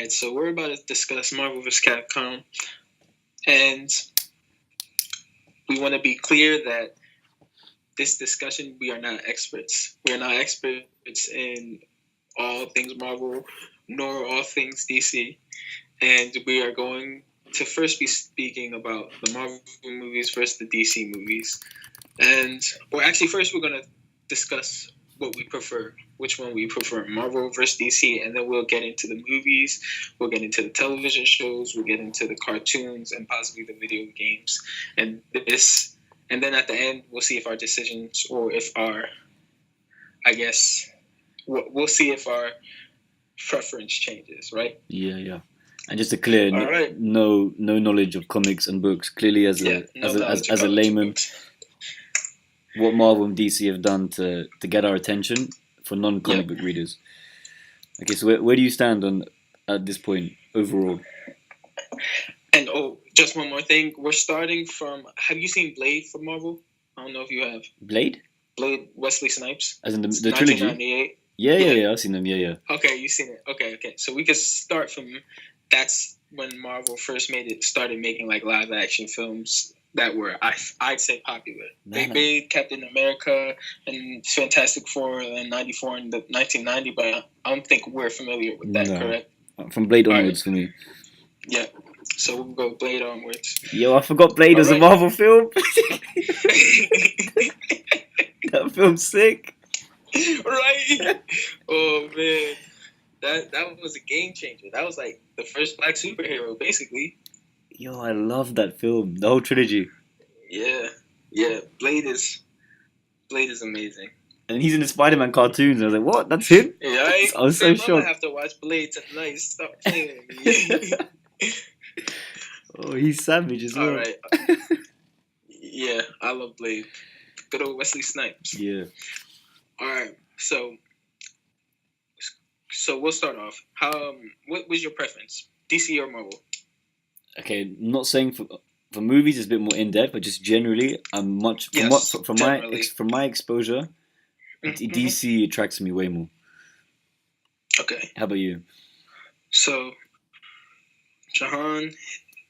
right, so we're about to discuss Marvel vs. Capcom, and we want to be clear that this discussion, we are not experts. We are not experts in all things Marvel, nor all things DC. And we are going to first be speaking about the Marvel movies versus the DC movies. And, well, actually, first we're going to discuss what we prefer, which one we prefer, Marvel versus DC, and then we'll get into the movies, we'll get into the television shows, we'll get into the cartoons, and possibly the video games. And then at the end, we'll see if our decisions, or if our, I guess, we'll see if our preference changes, right? Yeah. And just to clear, right. no knowledge of comics and books. Clearly, as a layman, what Marvel and DC have done to get our attention for non-comic book readers. Okay, so where do you stand on at this point overall? And just one more thing. We're starting from. Have you seen Blade from Marvel? I don't know if you have. Blade, Wesley Snipes. As in the trilogy? 1998. Yeah, I've seen them. Yeah. Okay, you've seen it. Okay. So we can start from. That's when Marvel first started making like live action films that were, I'd say, popular. They made Captain America and Fantastic Four in '94 and 1990, but I don't think we're familiar with that, correct? From Blade onwards for me. Yeah. So we'll go Blade onwards. Yo, I forgot Blade was a Marvel film. That film's sick. Right? Oh, man. That was a game changer. That was like the first black superhero, basically. Yo, I love that film. The whole trilogy. Yeah. Blade is amazing. And he's in the Spider-Man cartoons. I was like, what? That's him? Yeah, I was so shocked. I have to watch Blade tonight. Stop playing with me. Oh, he's savage as well. All right. Yeah, I love Blade. Good old Wesley Snipes. Yeah. All right. So we'll start off. What was your preference, DC or Marvel? Okay, I'm not saying for movies it's a bit more in depth, but just generally, I'm much from my exposure, DC attracts me way more. Okay. How about you? So, Jahan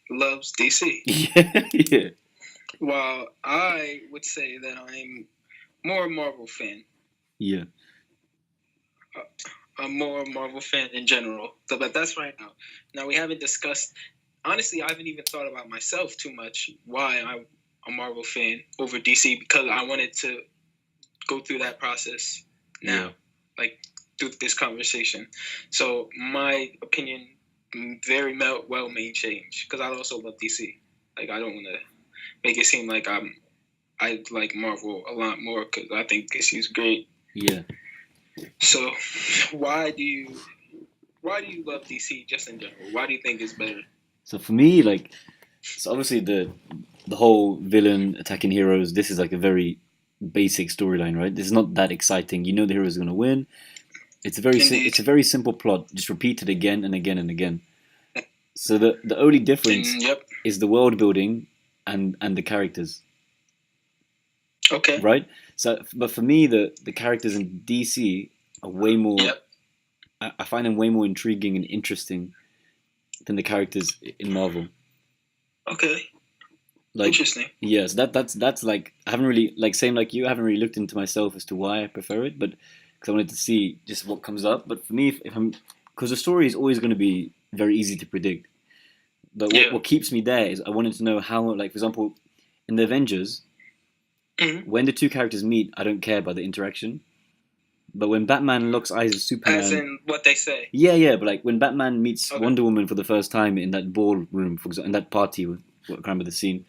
loves DC. Yeah. While I would say that I'm more a Marvel fan. Yeah. I'm more a Marvel fan in general. But that's right now. Now, we haven't discussed... Honestly, I haven't even thought about myself too much why I'm a Marvel fan over DC, because I wanted to go through that process now, like through this conversation. So my opinion very well may change, because I also love DC. Like, I don't want to make it seem like I like Marvel a lot more, because I think DC's great. Yeah. So why do you love DC just in general? Why do you think it's better? So for me, so obviously the whole villain attacking heroes, this is like a very basic storyline, right? This is not that exciting. You know the hero is going to win. It's a very simple plot, just repeated again and again and again. So the only difference is the world building and the characters. Okay. Right? So, but for me, the characters in DC are way more... I find them way more intriguing and interesting than the characters in Marvel. Okay. Interesting. Yes, that's like, I haven't really, same like you, I haven't really looked into myself as to why I prefer it, but because I wanted to see just what comes up. But for me, because the story is always going to be very easy to predict. But what keeps me there is I wanted to know how, for example, in the Avengers, when the two characters meet, I don't care about the interaction. But when Batman locks eyes with Superman... As in what they say. Yeah, but when Batman meets Wonder Woman for the first time in that ballroom, for example, in that party, I can't remember the scene,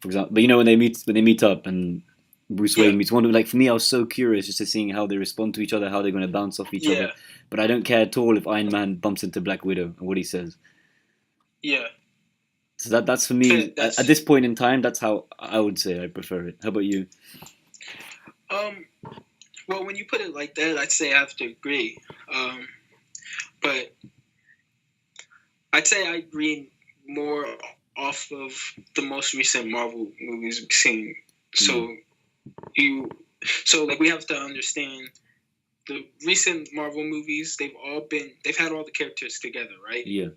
for example. But when they meet up and Bruce Wayne meets Wonder Woman, for me, I was so curious just to seeing how they respond to each other, how they're going to bounce off each other. But I don't care at all if Iron Man bumps into Black Widow and what he says. Yeah. So that's for me, at this point in time, that's how I would say I prefer it. How about you? Well, when you put it like that, I'd say I have to agree. But I'd say I agree more off of the most recent Marvel movies we've seen. So we have to understand the recent Marvel movies, they've had all the characters together, right? Yeah.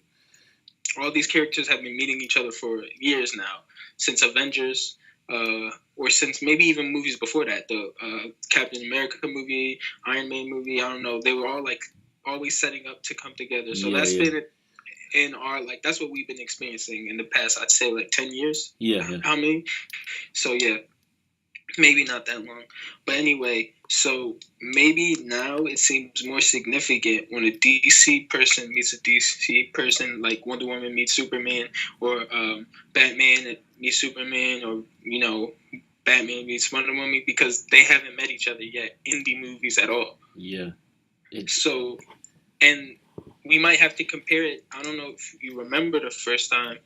All these characters have been meeting each other for years now, since Avengers, or since maybe even movies before that, the Captain America movie, Iron Man movie. I don't know. They were all like always setting up to come together. So Yeah, that's yeah. been in our like that's what we've been experiencing in the past. I'd say like 10 years. Yeah. How many? So yeah, maybe not that long. But anyway, so maybe now it seems more significant when a DC person meets a DC person, like Wonder Woman meets Superman, or Batman meets Superman, or Batman meets Wonder Woman, because they haven't met each other yet in the movies at all. Yeah. So, and we might have to compare it. I don't know if you remember the first time.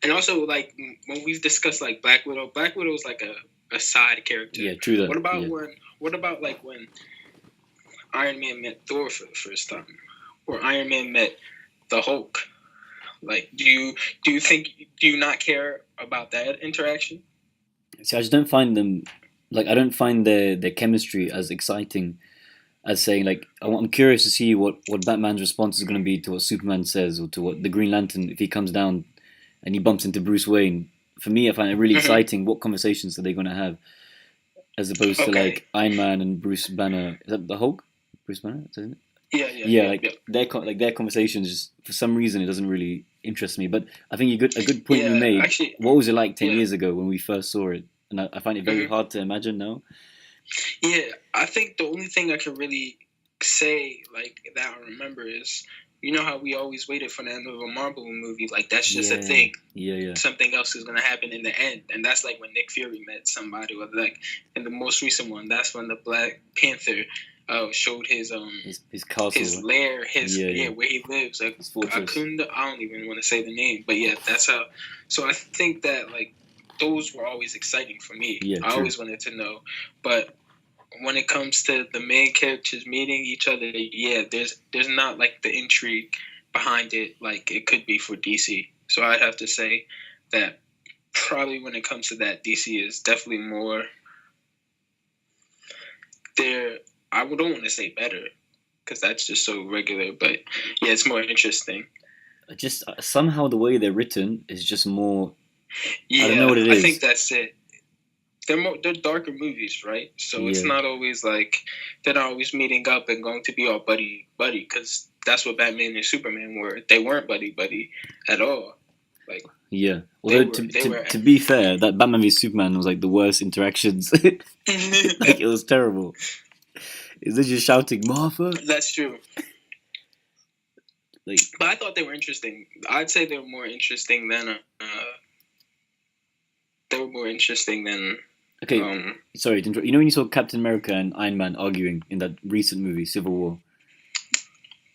And also, like, when we've discussed, like, Black Widow is like a side character. Yeah, true that. What about when Iron Man met Thor for the first time? Or Iron Man met the Hulk? Like, do you not care about that interaction? See, I just don't find them, like, I don't find their chemistry as exciting as saying, like, I'm curious to see what Batman's response is going to be to what Superman says, or to what the Green Lantern, if he comes down and he bumps into Bruce Wayne. For me, I find it really exciting. What conversations are they going to have, as opposed to like Iron Man and Bruce Banner? Is that the Hulk? Bruce Banner, isn't it? Yeah. Their conversations. Just, for some reason, it doesn't really interest me. But I think a good point you made. Actually, what was it like 10 years ago when we first saw it? And I find it very hard to imagine now. Yeah, I think the only thing I can really say like that I remember is, you know how we always waited for the end of a Marvel movie, like that's just a thing. Yeah. Something else is gonna happen in the end, and that's like when Nick Fury met somebody, or like in the most recent one, that's when the Black Panther showed his castle, his lair, where he lives. Like, his fortress. I don't even want to say the name, but yeah, that's how. So I think that like those were always exciting for me. Yeah, I always wanted to know, but when it comes to the main characters meeting each other, yeah, there's not like the intrigue behind it like it could be for DC. So I'd have to say that probably when it comes to that, DC is definitely more there. I don't want to say better, because that's just so regular, but yeah, it's more interesting. Just somehow the way they're written is just more. Yeah, I don't know what it is. I think that's it. They're darker movies, right? So it's not always like they're not always meeting up and going to be all buddy, because that's what Batman and Superman were. They weren't buddy at all. Like, yeah. Although to be fair, that Batman v Superman was like the worst interactions. Like, it was terrible. Is they just shouting Martha? That's true. Like, but I thought they were interesting. I'd say they were more interesting than okay, sorry to interrupt. You know when you saw Captain America and Iron Man arguing in that recent movie, Civil War?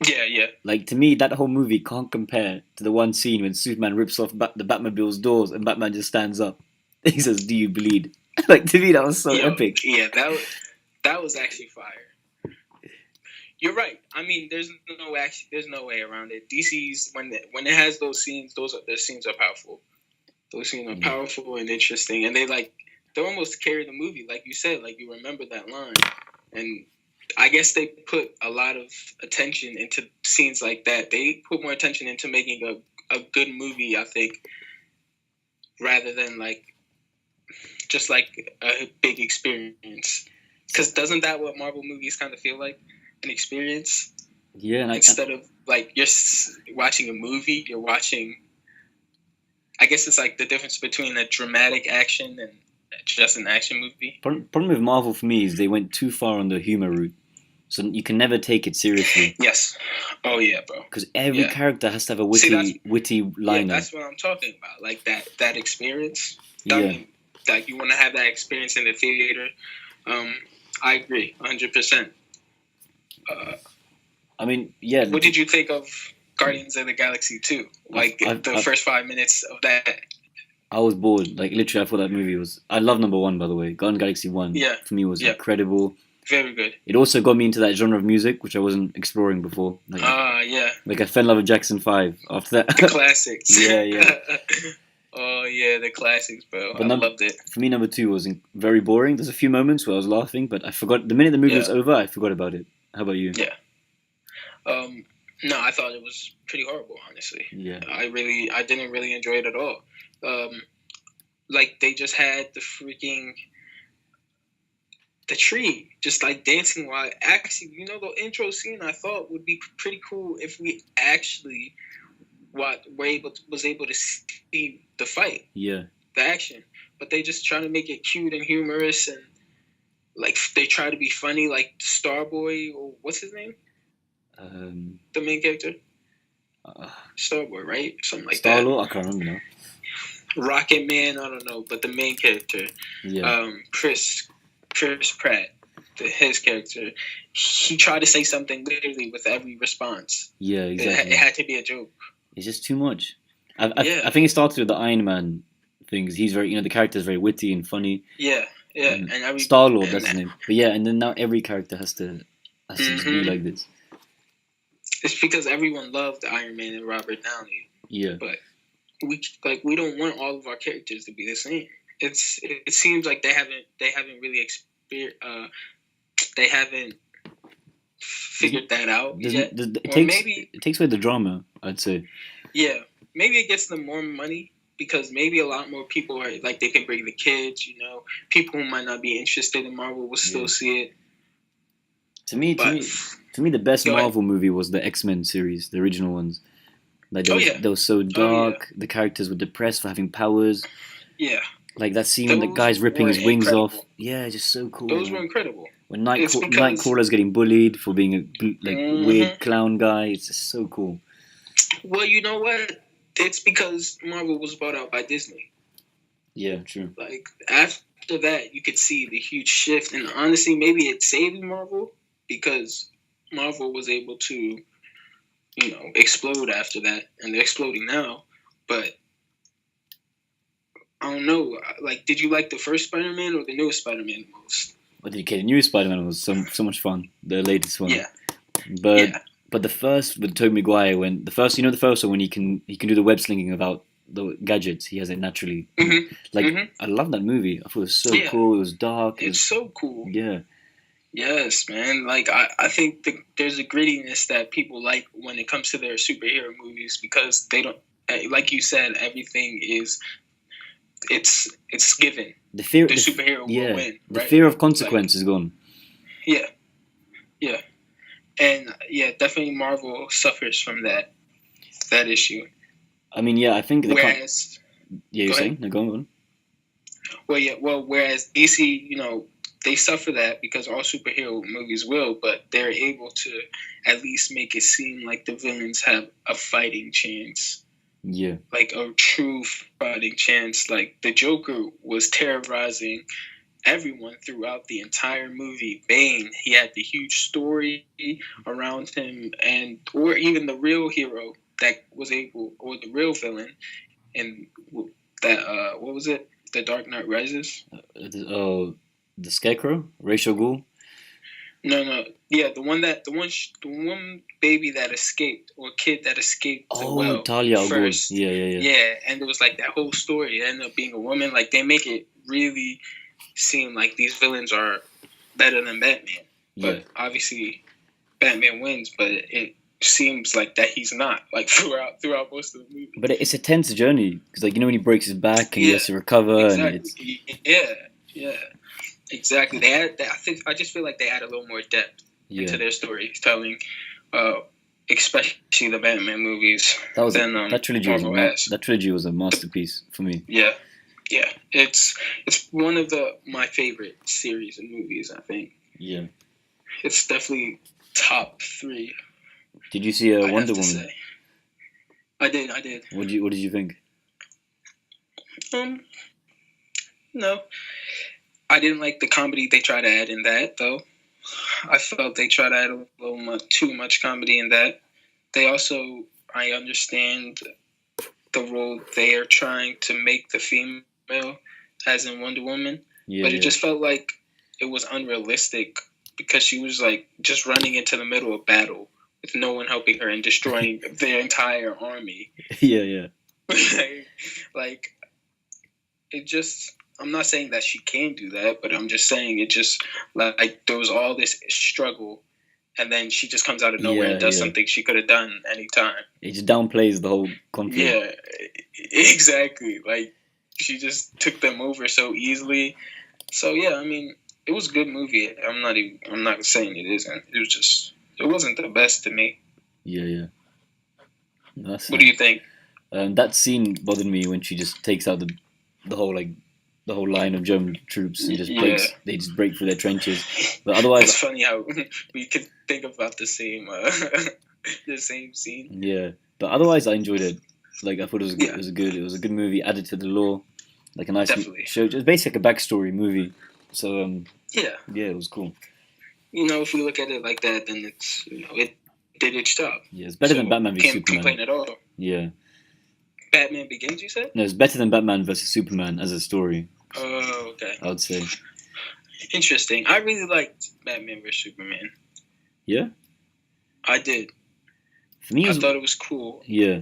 Yeah. Like, to me, that whole movie can't compare to the one scene when Superman rips off the Batmobile's doors and Batman just stands up. He says, "Do you bleed?" Like, to me, that was so epic. Yeah, that was actually fire. You're right. I mean, there's no way around it. DC's when it has those scenes, those scenes are powerful. Those scenes are powerful and interesting, and they almost carry the movie, like you said. Like, you remember that line, and I guess they put a lot of attention into scenes like that. They put more attention into making a good movie, I think, rather than like just like a big experience. Because doesn't that what Marvel movies kind of feel like? An experience? Yeah. Instead of like you're watching a movie, you're watching. I guess it's like the difference between a dramatic action and just an action movie. Problem with Marvel for me is they went too far on the humor route, so you can never take it seriously. Yes. Oh yeah, bro. Because every character has to have a witty liner. Yeah, that's what I'm talking about. Like that experience. Like you want to have that experience in the theater. I agree, 100%. I mean, yeah. What did you think of Guardians of the Galaxy 2? Like the first 5 minutes of that. I was bored. Like, literally, I thought that movie was. I love number 1, by the way. Guardians of the Galaxy 1. Yeah. For me, was incredible. Very good. It also got me into that genre of music, which I wasn't exploring before. Yeah. Like, I fell in love with Jackson 5 after that. The classics. Yeah. Oh yeah, the classics, bro. But I loved it. for me, number two was very boring. There's a few moments where I was laughing, but I forgot the minute the movie was Yeah, over. I forgot about it. How about you? yeah. No, I thought it was pretty horrible. Honestly, Yeah, I didn't really enjoy it at all. Like they just had the tree just like dancing while actually, the intro scene I thought would be pretty cool if we actually was able to see the fight, yeah. the action, but they just try to make it cute and humorous, and like they try to be funny, like Starboy, or what's his name, the main character, Uh, Starboy, right? Something like Star that. Lord. I can't remember now. Rocket Man, I don't know, but the main character, Yeah, Chris Pratt, his character, he tried to say something literally with every response. yeah, It exactly. had to be a joke. It's just too much. I Yeah. think it started with the Iron Man things. He's very, the character is very witty and funny. Yeah, and Star Lord, that's his name. But yeah, and then now every character has to just be Mhm. like this. It's because everyone loved Iron Man and Robert Downey, Yeah, but we don't want all of our characters to be the same. It seems like they haven't really they haven't figured that out yet. it takes away the drama. I'd say. Yeah, maybe it gets them more money because maybe a lot more people are like they can bring the kids. People who might not be interested in Marvel will still see it. To me, the best Marvel movie was the X-Men series, the original ones. Like they were so dark. The characters were depressed for having powers. Yeah. Like that scene when the guy's ripping his wings off. Yeah, just so cool. Those were incredible. When Nightcrawler's getting bullied for being a weird clown guy, it's just so cool. Well, you know what? It's because Marvel was bought out by Disney. Yeah, true. Like after that, you could see the huge shift, and honestly, maybe it saved Marvel because Marvel was able to, explode after that, and they're exploding now. But I don't know. Like, did you like the first Spider-Man or the newest Spider-Man the most? Okay, the newest Spider-Man was so much fun. The latest one. Yeah. But the first with Tobey Maguire, the first one when he can do the web slinging without the gadgets, he has it naturally. Mm-hmm. I love that movie. I thought it was so cool. It was dark. It's so cool. Yeah. Yes, man. Like I think there's a grittiness that people like when it comes to their superhero movies because they don't, like you said, everything is it's given. The superhero will win. The fear of consequence is gone. Yeah. Yeah. And definitely Marvel suffers from that issue. I mean, yeah, I think whereas you're saying? No, go on. Well, whereas DC, they suffer that because all superhero movies will, but they're able to at least make it seem like the villains have a fighting chance. Yeah. Like a true fighting chance. Like the Joker was terrorizing everyone throughout the entire movie. Bane, he had the huge story around him, or even the real hero that was able, or the real villain, and that what was it? The Dark Knight Rises. The Scarecrow, Ra's al Ghul. No, yeah, the one baby that escaped, or kid that escaped. Talia al Ghul. Yeah. Yeah, and it was like that whole story. It ended up being a woman. Like they make it really seem like these villains are better than Batman. But obviously, Batman wins. But it seems like that he's not. Like throughout most of the movie. But it's a tense journey because, when he breaks his back and he has to recover, exactly. Yeah. Exactly. They add. I just feel like they add a little more depth into their storytelling, especially the Batman movies. That trilogy was a masterpiece for me. Yeah. It's one of my favorite series of movies. I think. Yeah. It's definitely top 3. Did you see Wonder Woman? I did. What did you think? No. I didn't like the comedy they tried to add in that, though. I felt they tried to add a little too much comedy in that. They also, I understand the role they are trying to make the female, as in Wonder Woman, but it just felt like it was unrealistic because she was like just running into the middle of battle with no one helping her and destroying their entire army. Yeah. Like it just. I'm not saying that she can do that, but I'm just saying it just like there was all this struggle, and then she just comes out of nowhere and does something she could have done anytime. It just downplays the whole conflict. Yeah, exactly. Like she just took them over so easily. So yeah, I mean, it was a good movie. I'm not saying it isn't. It was just it wasn't the best to me. Yeah. That's, what do you think? That scene bothered me when she just takes out the whole line of German troops and just breaks. Yeah. They just break through their trenches. But otherwise, it's funny how we could think about the same scene. Yeah, but otherwise, I enjoyed it. Like I thought it was good. It was a good movie. Added to the lore, like a nice show. It's basically like a backstory movie. So yeah, it was cool. If you look at it like that, then it's it did its job. Yeah, it's better than Batman v Superman. Can't complain at all. Yeah. Batman Begins, you said? No, it's better than Batman vs Superman as a story. Oh, okay. I would say. Interesting. I really liked Batman vs Superman. Yeah? I did. For me, I thought it was cool. Yeah.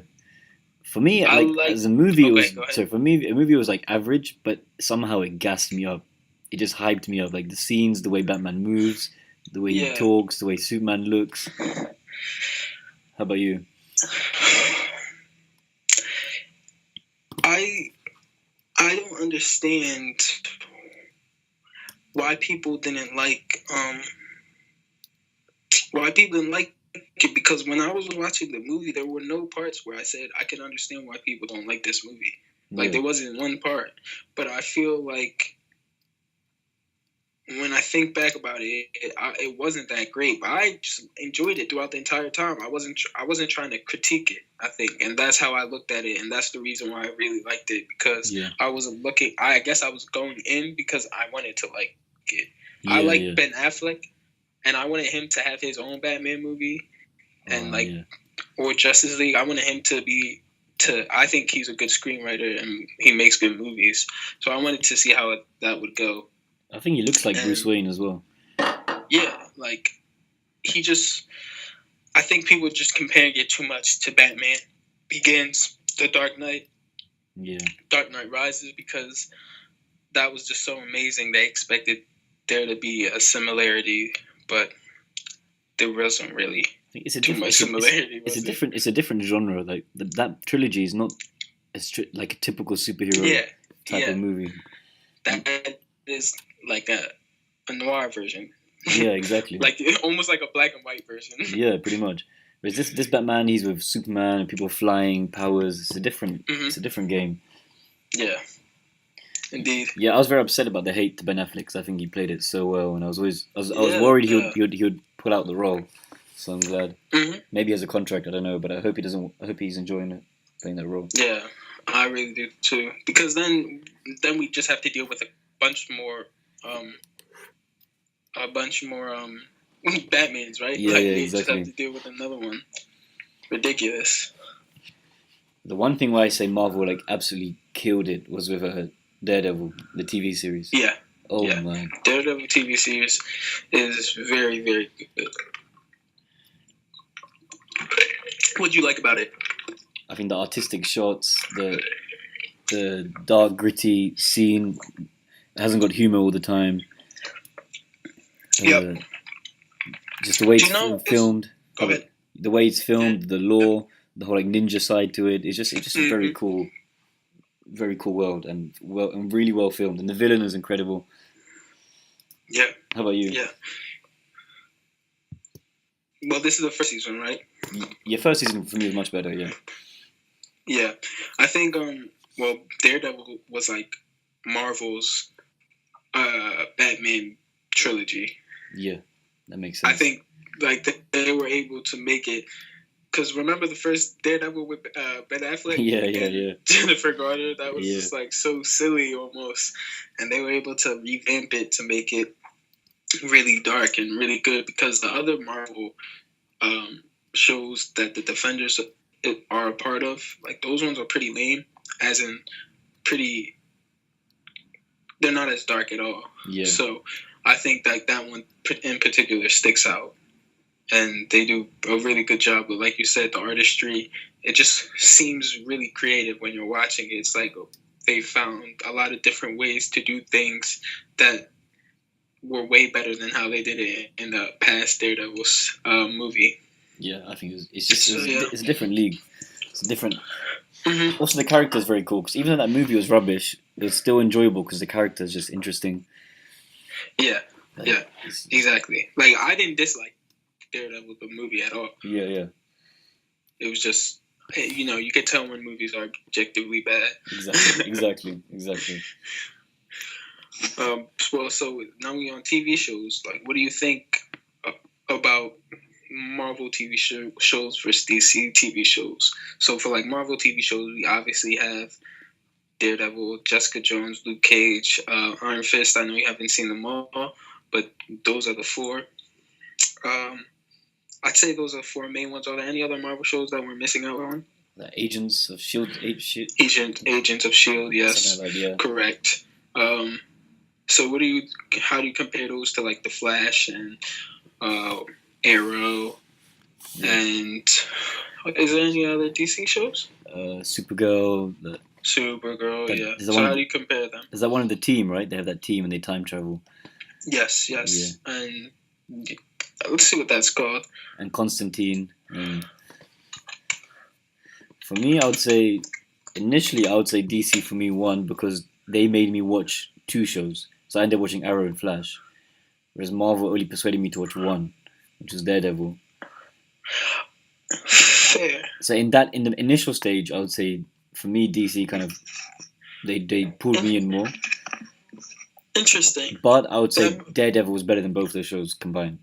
For me, as a movie, a movie was like average, but somehow it gassed me up. It just hyped me up. Like the scenes, the way Batman moves, the way he talks, the way Superman looks. How about you? I don't understand why people didn't like it, because when I was watching the movie, there were no parts where I said I can understand why people don't like this movie. Like there wasn't one part, but I feel like when I think back about it, it wasn't that great. But I just enjoyed it throughout the entire time. I wasn't trying to critique it, I think, and that's how I looked at it, and that's the reason why I really liked it, because I wasn't looking. I guess I was going in because I wanted to like it. I like Ben Affleck, and I wanted him to have his own Batman movie, and or Justice League. I wanted him to be. I think he's a good screenwriter and he makes good movies, so I wanted to see how that would go. I think he looks like Bruce Wayne as well. Yeah, like he just. I think people just comparing it too much to Batman Begins, The Dark Knight. Yeah. Dark Knight Rises, because that was just so amazing. They expected there to be a similarity, but there wasn't really too much similarity. It's a different genre. Like that trilogy is not like a typical superhero type of movie. That is like a noir version. Yeah, exactly. Like almost like a black and white version. Yeah, pretty much. Whereas this Batman, he's with Superman and people flying, powers. It's a different game. Yeah, indeed. Yeah, I was very upset about the hate to Ben Affleck because I think he played it so well, and I was worried he would pull out the role. So I'm glad. Mm-hmm. Maybe as a contract, I don't know, but I hope he doesn't. I hope he's enjoying it, playing that role. Yeah, I really do too. Because then we just have to deal with a bunch more Batmans, right? Yeah, exactly. Just have to deal with another one. Ridiculous. The one thing where I say Marvel like absolutely killed it was with Daredevil, the TV series. Yeah. Oh man. Daredevil TV series is very, very good. What do you like about it? I think the artistic shots, the dark, gritty scene, it hasn't got humor all the time. Yep. Just the way it's filmed. Go ahead. The way it's filmed, the lore, the whole like ninja side to it. It's just a very cool world and really well filmed. And the villain is incredible. Yeah. How about you? Yeah. Well, this is the first season, right? Yeah, first season for me was much better. Yeah. Yeah, I think Daredevil was like Marvel's Batman trilogy. Yeah, that makes sense. I think like they were able to make it, because remember the first Daredevil with Ben Affleck? Yeah. Jennifer Garner, that was just like so silly almost, and they were able to revamp it to make it really dark and really good, because the other Marvel shows that the Defenders are a part of, like those ones are pretty lame, as in they're not as dark at all. Yeah. So I think that one in particular sticks out, and they do a really good job. But like you said, the artistry, it just seems really creative when you're watching it. It's like they found a lot of different ways to do things that were way better than how they did it in the past Daredevils movie. Yeah, I think it's just So, yeah. it's a different league. It's a different. Mhm. Also, the character is very cool because even though that movie was rubbish, it was still enjoyable because the character is just interesting. Yeah, Like, Yeah. it's- exactly. Like, I didn't dislike Daredevil the movie at all. yeah. It was just, you could tell when movies are objectively bad. Exactly. Well, so now we on TV shows. Like, what do you think about Marvel TV shows versus DC TV shows? So for like Marvel TV shows, we obviously have Daredevil, Jessica Jones, Luke Cage, Iron Fist. I know you haven't seen them all, but those are the four. I'd say those are four main ones. Are there any other Marvel shows that we're missing out on? The Agents of Shield, Agents of Shield, yes, something like that, yeah. correct. So how do you compare those to like the Flash and Arrow? Yeah. And is there any other DC shows? Supergirl. Supergirl, yeah. is So one how of do you compare them? Is that one of the team, right? They have that team and they time travel. Yes. And let's see what that's called. And Constantine. For me, I would say DC for me one because they made me watch two shows. So I ended up watching Arrow and Flash. Whereas Marvel only persuaded me to watch one, which was Daredevil. Fair. So in the initial stage, I would say for me DC kind of they pulled me in more. Interesting. But I would say Daredevil was better than both those shows combined.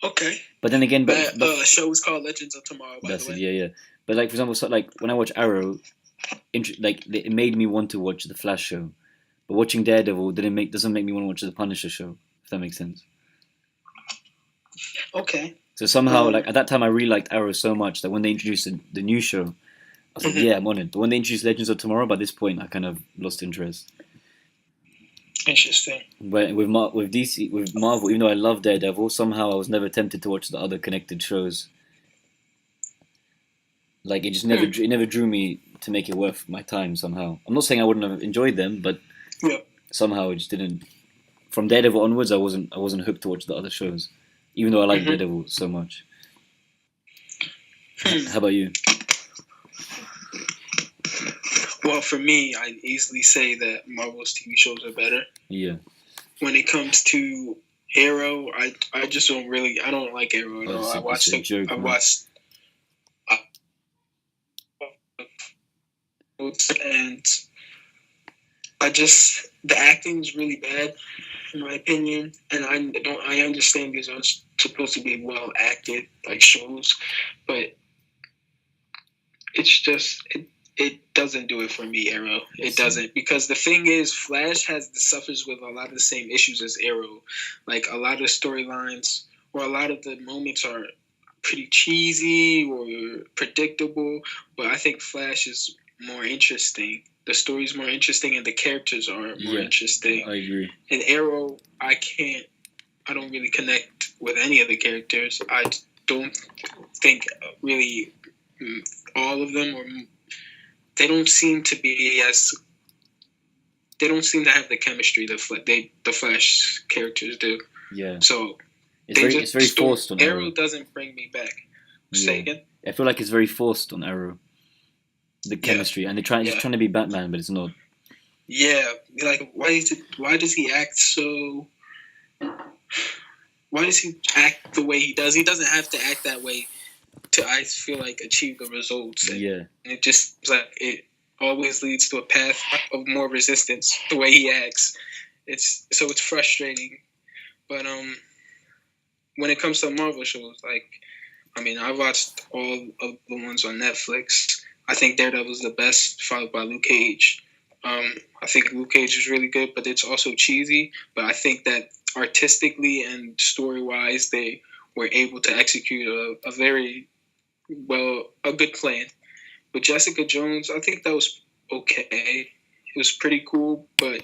Okay. But then again, the show was called Legends of Tomorrow. By the way. Yeah. But like for example, so like when I watch Arrow, it made me want to watch the Flash show. But watching Daredevil doesn't make me want to watch the Punisher show. If that makes sense. Okay. So somehow, like at that time, I really liked Arrow so much that when they introduced the new show, I was like, yeah, I'm on it. But when they introduced Legends of Tomorrow, by this point, I kind of lost interest. Interesting. But with Marvel, even though I love Daredevil, somehow I was never tempted to watch the other connected shows. Like it just never drew me to make it worth my time. Somehow, I'm not saying I wouldn't have enjoyed them, but somehow it just didn't. From Daredevil onwards, I wasn't hooked to watch the other shows, even though I like Daredevil so much. How about you? Well, for me, I'd easily say that Marvel's TV shows are better. Yeah. When it comes to Arrow, I just don't like Arrow at all. I watched and the acting is really bad in my opinion, and I understand these are supposed to be well acted like shows, but it's just it doesn't do it for me, Arrow. It doesn't, because the thing is, Flash suffers with a lot of the same issues as Arrow. Like a lot of storylines or a lot of the moments are pretty cheesy or predictable, but I think Flash is more interesting. The story's more interesting and the characters are more interesting. I agree. In Arrow, I don't really connect with any of the characters. I don't think really all of them, or they don't seem to have the chemistry the Flash characters do. Yeah. So it's very forced on Arrow. Arrow doesn't bring me back. Say again? I feel like it's very forced on Arrow. The chemistry, and they're trying to be Batman, but it's not. Yeah, like why does he act so? Why does he act the way he does? He doesn't have to act that way to, I feel like, achieve the results. And it just it always leads to a path of more resistance. The way he acts, it's frustrating. But when it comes to Marvel shows, I watched all of the ones on Netflix. I think Daredevil's the best, followed by Luke Cage. I think Luke Cage is really good, but it's also cheesy. But I think that artistically and story-wise, they were able to execute a good plan. With Jessica Jones, I think that was okay. It was pretty cool, but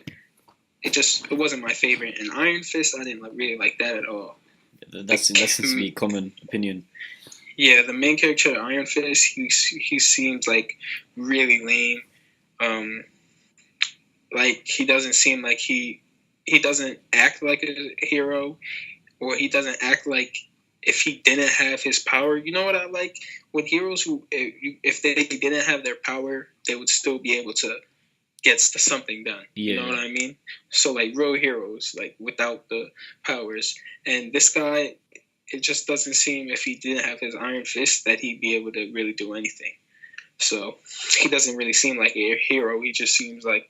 it wasn't my favorite. And Iron Fist, I didn't really like that at all. That seems to be a common opinion. Yeah, the main character, Iron Fist, he seems like really lame. Like he doesn't seem like he doesn't act like a hero, or he doesn't act like if he didn't have his power. You know what I like? With heroes who, if they didn't have their power, they would still be able to get something done. Yeah. You know what I mean? So like real heroes, like without the powers. And this guy, it just doesn't seem, if he didn't have his iron fist, that he'd be able to really do anything. So he doesn't really seem like a hero. He just seems like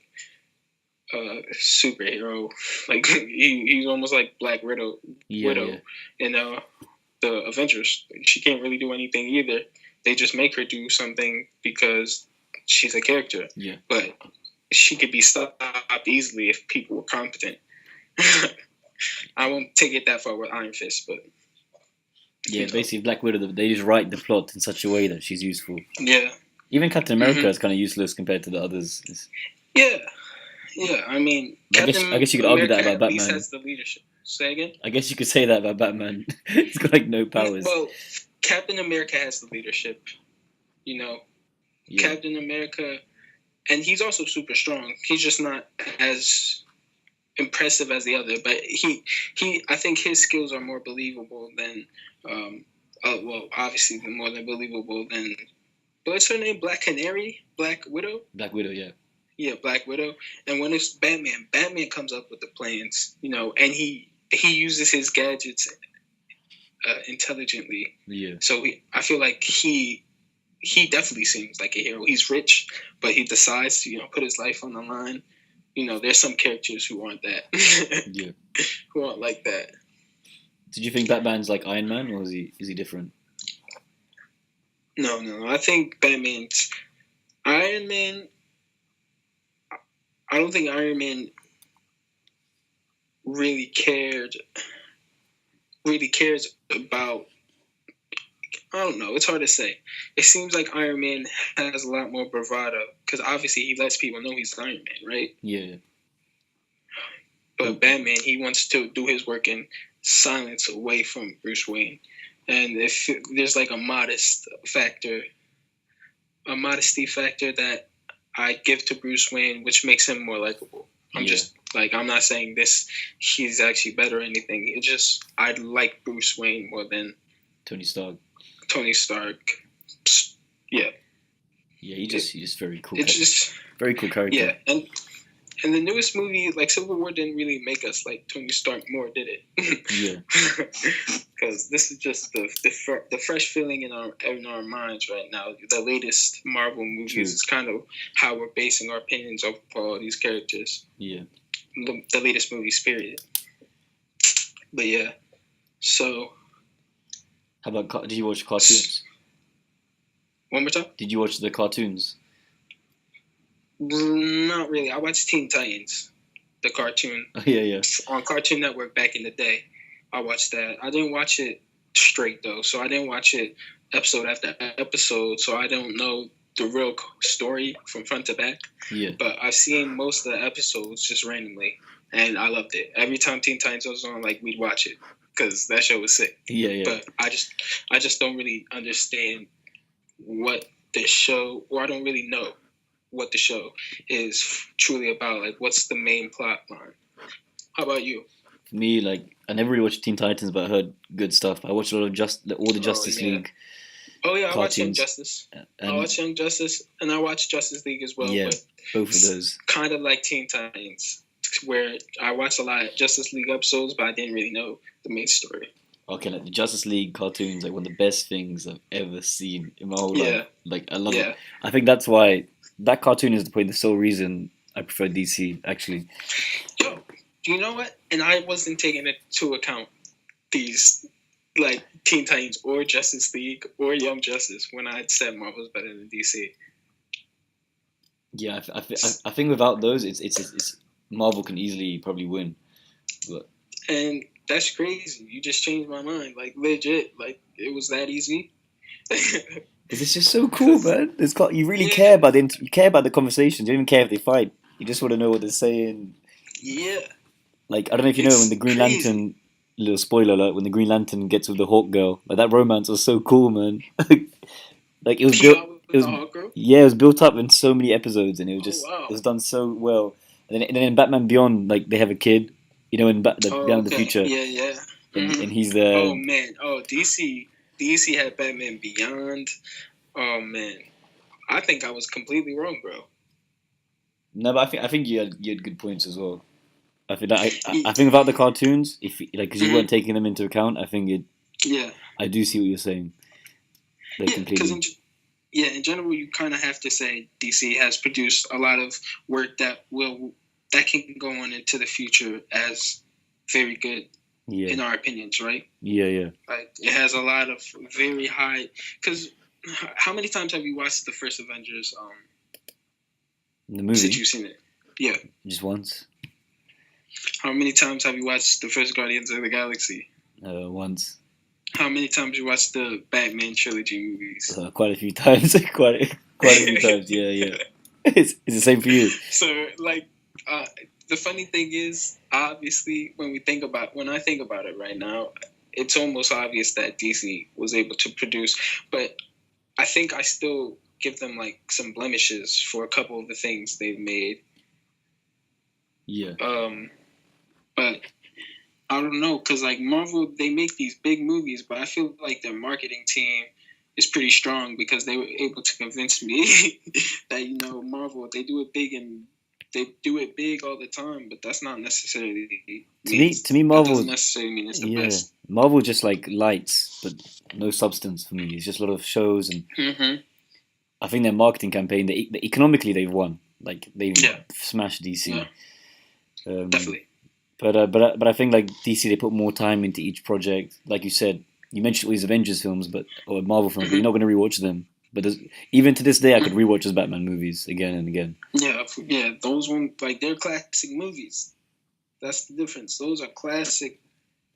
a superhero. Like he's almost like Black Widow. Yeah. In the Avengers. She can't really do anything either. They just make her do something because she's a character. Yeah. But she could be stopped easily if people were competent. I won't take it that far with Iron Fist, but Yeah, basically Black Widow, they just write the plot in such a way that she's useful. Yeah. Even Captain America is kind of useless compared to the others. Yeah. I mean, I guess you could argue that about Batman. At least has the leadership. Say again? I guess you could say that about Batman. He's got like no powers. Well, Captain America has the leadership. You know, Captain America, and he's also super strong. He's just not as impressive as the other, but I think his skills are more believable than, obviously more than believable than, what's her name? Black Widow? Black Widow, yeah. Yeah, Black Widow. And when it's Batman comes up with the plans, you know, and he uses his gadgets intelligently. Yeah. So I feel like he definitely seems like a hero. He's rich, but he decides to, you know, put his life on the line. You know, there's some characters who aren't that. Yeah. Who aren't like that. Did you think Batman's like Iron Man, or is he different? No. I think Batman's Iron Man. I don't think Iron Man really cares about. I don't know. It's hard to say. It seems like Iron Man has a lot more bravado because obviously he lets people know he's Iron Man, right? Yeah. But Batman, he wants to do his work in silence away from Bruce Wayne. And if there's like a modesty factor that I give to Bruce Wayne, which makes him more likable. I'm not saying he's actually better or anything. It's just, I like Bruce Wayne more than Tony Stark. Yeah. Yeah, he's just very cool. It's just very cool character. Yeah, and the newest movie, like Civil War, didn't really make us like Tony Stark more, did it? Yeah. Because this is just the fresh feeling in our minds right now. The latest Marvel movies is kind of how we're basing our opinions of all these characters. Yeah. The latest movies, period. But yeah, so. How about, did you watch cartoons? One more time? Did you watch the cartoons? Not really. I watched Teen Titans, the cartoon. Oh, yeah. On Cartoon Network back in the day. I watched that. I didn't watch it straight, though. So I didn't watch it episode after episode. So I don't know the real story from front to back. Yeah. But I've seen most of the episodes just randomly. And I loved it. Every time Teen Titans was on, like, we'd watch it. Because that show was sick. Yeah. But I just don't really understand what the show, or I don't really know what the show is truly about. Like, what's the main plot line? How about you? For me, like, I never really watched Teen Titans, but I heard good stuff. I watched a lot of all the Justice League. Oh yeah, cartoons. I watched Young Justice. I watched Young Justice, and I watched Justice League as well. Yeah, but both of those. Kind of like Teen Titans, where I watched a lot of Justice League episodes, but I didn't really know the main story. Okay, like the Justice League cartoons, like one of the best things I've ever seen in my whole life. Like, I love it. I think that's why that cartoon is probably the sole reason I prefer DC, actually. Yo, do you know what? And I wasn't taking into account these, like, Teen Titans or Justice League or Young Justice when I said Marvel's better than DC. Yeah, I think without those, it's Marvel can easily probably win. But. And that's crazy. You just changed my mind. Like, legit. Like, it was that easy. It's just so cool, man. You really care about you care about the conversations. You don't even care if they fight. You just want to know what they're saying. Yeah. Like, I don't know if you know when the Green Lantern, little spoiler alert, when the Green Lantern gets with the Hawk girl, like that romance was so cool, man. Like it was built. it was the Hawk Girl? yeah, it was built up in so many episodes, and it was Oh just wow. it was done so well. And then in Batman Beyond, like they have a kid, in the Oh Beyond the okay. Future, Yeah, yeah. and hmm he's Oh the man. Oh DC had Batman Beyond. Oh man. I think I was completely wrong, bro. no, but I think you had good points as well. I think without the cartoons, if like because you Mhm. weren't taking them into account, I think Yeah. I do see what you're saying. Like Yeah, because completely. in general, you kind of have to say DC has produced a lot of work that can go on into the future as very good Yeah, in our opinions, right? yeah. Like it has a lot of very high. Because how many times have you watched the first Avengers? The Since movie you've seen it, yeah. just once, How many times have you watched the first Guardians of the Galaxy? once, How many times you watched the Batman trilogy movies? quite a few times, quite a few times. Yeah. It's the same for you. So like the funny thing is obviously when I think about it right now, it's almost obvious that DC was able to produce, but I think I still give them like some blemishes for a couple of the things they've made. Yeah, But I don't know, because like Marvel, they make these big movies, but I feel like their marketing team is pretty strong because they were able to convince me that Marvel, they do it big and they do it big all the time, but that's not necessarily to me, that doesn't Marvel, necessarily mean it's the yeah, best. Marvel just like lights, but no substance for me. It's just a lot of shows, and Mm-hmm. I think their marketing campaign, economically, they've won. Like they've Yeah, smashed DC. yeah, Um, definitely. but I think like DC, they put more time into each project. Like you said, you mentioned all these Avengers films, or Marvel films, but you're Mm-hmm. not going to rewatch them. But even to this day, I could rewatch those Batman movies again and again. Yeah, those ones like they're classic movies. That's the difference. Those are classic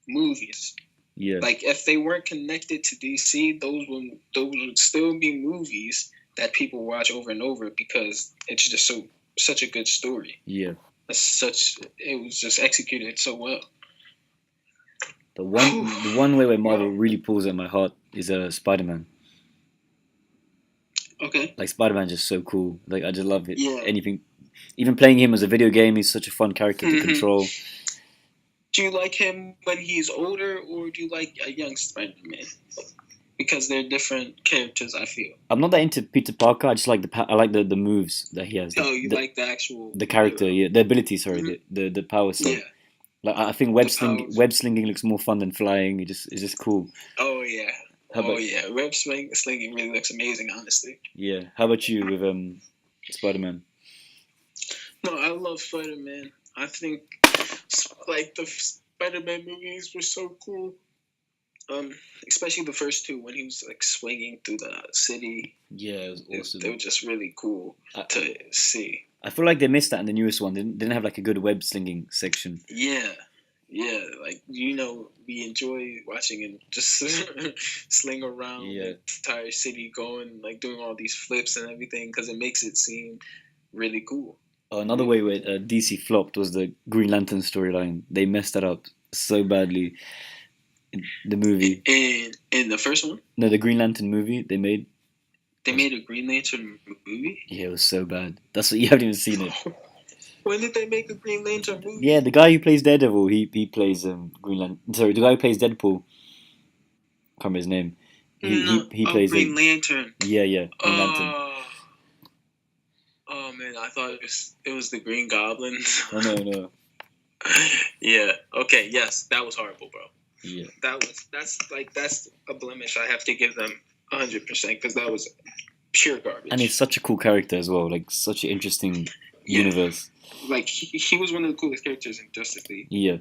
movies. Yeah, Like if they weren't connected to DC, those would still be movies that people watch over and over because it's just such a good story. yeah. It was just executed so well. The one way where Marvel Wow. really pulls at my heart is Spider-Man. Okay. Like Spider-Man's just so cool. Like I just love it. Yeah. Anything, even playing him as a video game, he's such a fun character to Mm-hmm. control. Do you like him when he's older, or do you like a young Spider-Man? Because they're different characters, I feel. I'm not that into Peter Parker. I just like I like the moves that he has. Oh, you like the actual The character, hero. yeah, the ability. Sorry, Mhm. the power stuff. Yeah, Like I think the powers. web slinging looks more fun than flying. It's just cool. Oh yeah, How about Web slinging really looks amazing, honestly. yeah? How about you with Spider-Man? No, I love Spider-Man. I think like the Spider-Man movies were so cool. Especially the first two when he was like swinging through the city. Yeah, it was awesome. They were just really cool I, to see. I feel like they missed that in the newest one. They didn't have like a good web slinging section. Yeah, like we enjoy watching him just sling around Yeah. the entire city, going like doing all these flips and everything because it makes it seem really cool. Another way where DC flopped was the Green Lantern storyline. They messed that up so badly. The movie, And in the first one, no, the Green Lantern movie they made. they made a Green Lantern movie. Yeah, it was so bad. That's what you haven't even seen it. When did they make a Green Lantern movie? Yeah, the guy who plays Daredevil, he plays Green Lantern. Sorry, the guy who plays Deadpool. Can't remember his name. He plays Green Lantern. Yeah, Green Lantern. Oh man, I thought it was the Green Goblin. Oh no. Yeah. Okay. Yes, that was horrible, bro. Yeah. That's a blemish I have to give them 100% because that was pure garbage. And he's such a cool character as well. Like such an interesting universe. Like he was one of the coolest characters in Justice League. Yeah.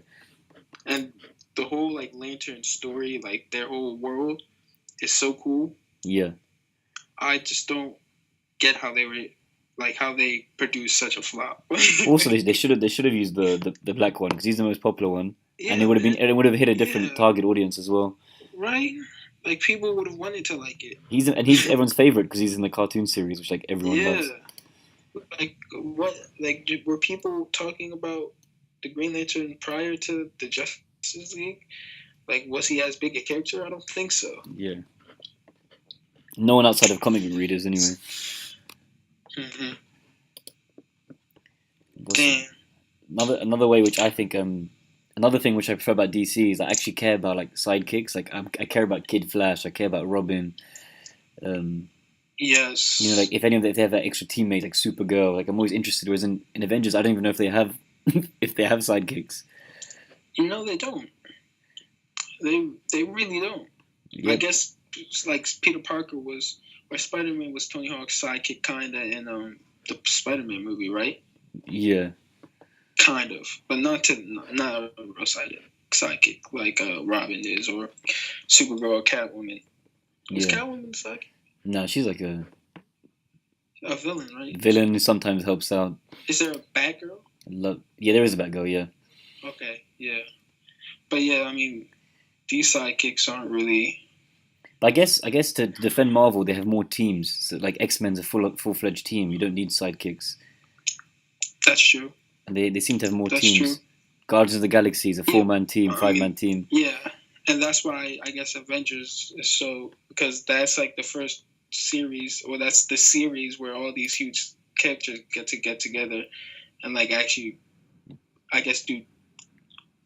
And the whole like Lantern story, like their whole world, is so cool. Yeah. I just don't get how they produced such a flop. Also, they should have used the black one because he's the most popular one, Yeah, and it would have man. hit a different target audience as well. Right? Like people would have wanted to like it. He's everyone's favorite because he's in the cartoon series, which like everyone loves. Like what? Like were people talking about the Green Lantern prior to the Justice League? Like was he as big a character? I don't think so. Yeah. No one outside of comic book readers, anyway. Mm-hmm. What's- Damn. Another way which I think another thing which I prefer about DC is I actually care about like sidekicks. Like I care about Kid Flash. I care about Robin. Yes. You know, like if if they have that extra teammate like Supergirl, like I'm always interested. Whereas in Avengers, I don't even know if they have if they have sidekicks. They don't. They really don't. Yeah, I guess it's like Peter Parker was, or Spider-Man was Tony Hawk's sidekick, kinda in the Spider-Man movie, right? yeah, Kind of, but not a real sidekick like Robin is, or Supergirl or Catwoman. Is yeah. Catwoman the sidekick? No, she's like a A villain, right? villain who sometimes helps out. Is there a Batgirl? Yeah, there is a Batgirl. Yeah, Okay, yeah. But yeah, I mean, these sidekicks aren't really. but I guess to defend Marvel, they have more teams. So like X-Men's a full fledged team. You don't need sidekicks, That's true. and they seem to have more That's teams. true. Guardians of the Galaxy is a 4-man team, 5-man team. Yeah, and that's why I guess Avengers is so, because that's like the first series, or that's the series where all these huge characters get together and like actually, I guess, do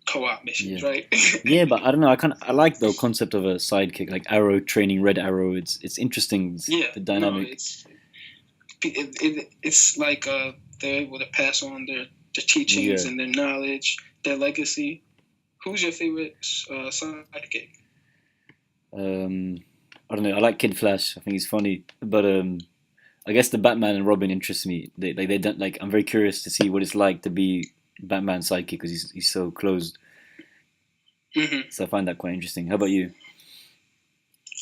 co-op missions, Yeah. right? Yeah, but I don't know. I like the concept of a sidekick, like Arrow training Red Arrow. It's interesting. Yeah, The dynamic. No, it's like they're able to pass on their teachings and their knowledge, their legacy. Who's your favorite sidekick? I don't know. I like Kid Flash. I think he's funny, but I guess the Batman and Robin interest me. They don't like. I'm very curious to see what it's like to be Batman's sidekick because he's so closed. Mm-hmm. So I find that quite interesting. How about you?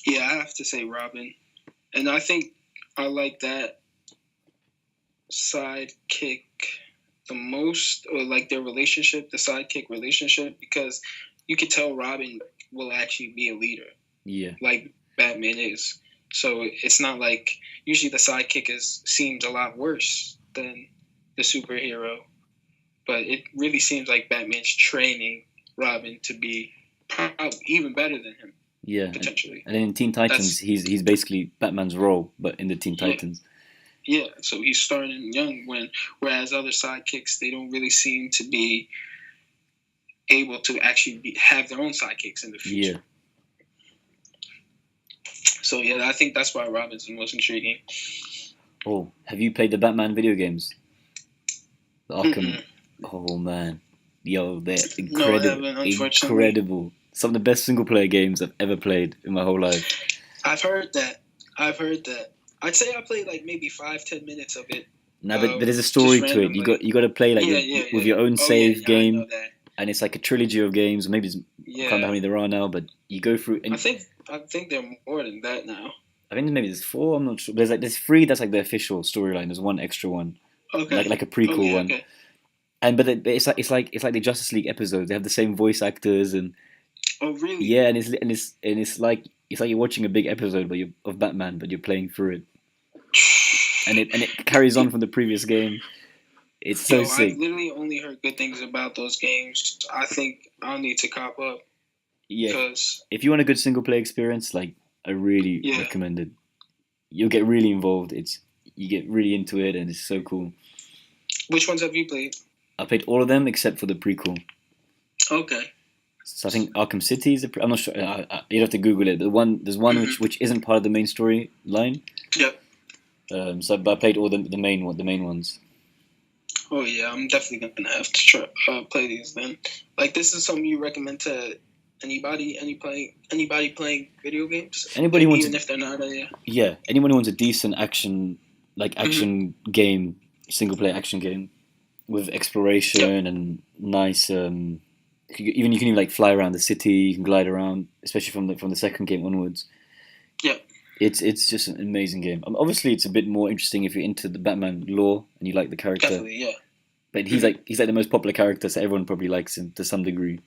Yeah, I have to say Robin, and I think I like that sidekick the most, or like their relationship, the sidekick relationship, because you could tell Robin will actually be a leader, Yeah, like Batman is. So it's not like usually the sidekick seems a lot worse than the superhero, but it really seems like Batman's training Robin to be probably even better than him, yeah. potentially. And then in Teen Titans, he's basically Batman's role, but in the Teen Titans. Yeah, so he's starting young, whereas other sidekicks, they don't really seem to be able to actually have their own sidekicks in the future. Yeah. So yeah, I think that's why Robin's the most intriguing. Oh, have you played the Batman video games? The Arkham. Mm-mm. Oh man, yo, they're No, I incredible. haven't, unfortunately. Incredible. Some of the best single player games I've ever played in my whole life. I've heard that. I'd say I played like maybe 5-10 minutes of it. Nah, but there's a story just to it. You got to play like with your own save I game, know that. and it's like a trilogy of games. Or maybe I can't remember how many there are now, but you go through. And I think there are more than that now. I think maybe there's 4. I'm not sure. There's 3. That's like the official storyline. There's 1 extra one, Okay. like a prequel one. Okay. And but it's like the Justice League episodes. They have the same voice actors and Oh really? yeah, and it's like you're watching a big episode of Batman, but you're playing through it, and it carries on from the previous game. It's so sick. I've literally only heard good things about those games. I think I'll need to cop up. Yeah, Because if you want a good single player experience, like I really recommend it. You'll get really involved. You get really into it, and it's so cool. Which ones have you played? I played all of them except for the prequel. Okay. So I think Arkham City is. I'm not sure. You'd have to Google it. There's one which isn't part of the main storyline. Yep. But I played all the main ones. Oh yeah, I'm definitely gonna have to try play these then. Like, this is something you recommend to anybody playing video games? Anybody wants even if they're not anyone who wants a decent action game, single player action game with exploration and nice. You can even like fly around the city. You can glide around, especially from the second game onwards. Yeah. It's just an amazing game. Obviously, it's a bit more interesting if you're into the Batman lore and you like the character. Definitely, yeah. But he's like the most popular character, so everyone probably likes him to some degree.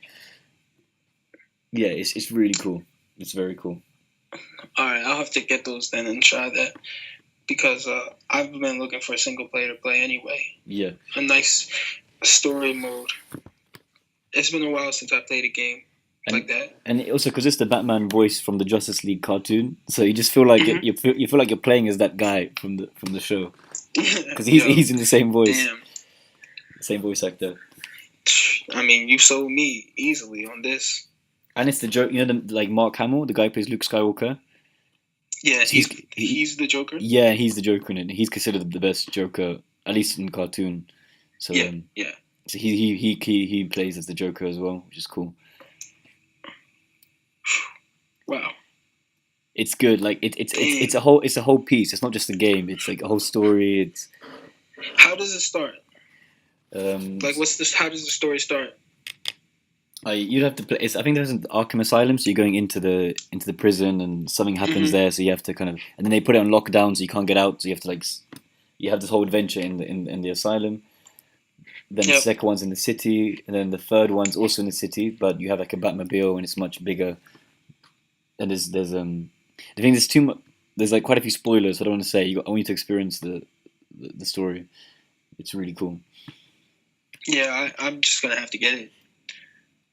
Yeah, it's really cool. It's very cool. All right, I'll have to get those then and try that, because I've been looking for a single player to play anyway. Yeah. A nice story mode. It's been a while since I played a game, And like that. and also because it's the Batman voice from the Justice League cartoon, so you just feel like Mhm. you feel like you're playing as that guy from the show because Yo, he's in the damn. same voice actor. I mean, you sold me easily on this. And it's the joke, you know, like Mark Hamill, the guy who plays Luke Skywalker. Yeah, So he's the Joker. yeah, he's the Joker in it. He's considered the best Joker, at least in cartoon. So Yeah, yeah. so he plays as the Joker as well, which is cool. Wow. It's good. Like it's a whole piece. It's not just a game. It's like a whole story. It's How does it start? um Like, what's this? How does the story start? you'd have to play. I think there's an Arkham Asylum, so you're going into the prison, and something happens Mhm. there, so you have to kind of, and then they put it on lockdown, so you can't get out. So you have to like, you have this whole adventure in the asylum. Then the Yep. second one's in the city, and then the third one's also in the city, but you have like a Batmobile, and it's much bigger. And I think there's too much. There's like quite a few spoilers. So I don't want to say. I want you to experience the story. It's really cool. Yeah, I'm just gonna have to get it.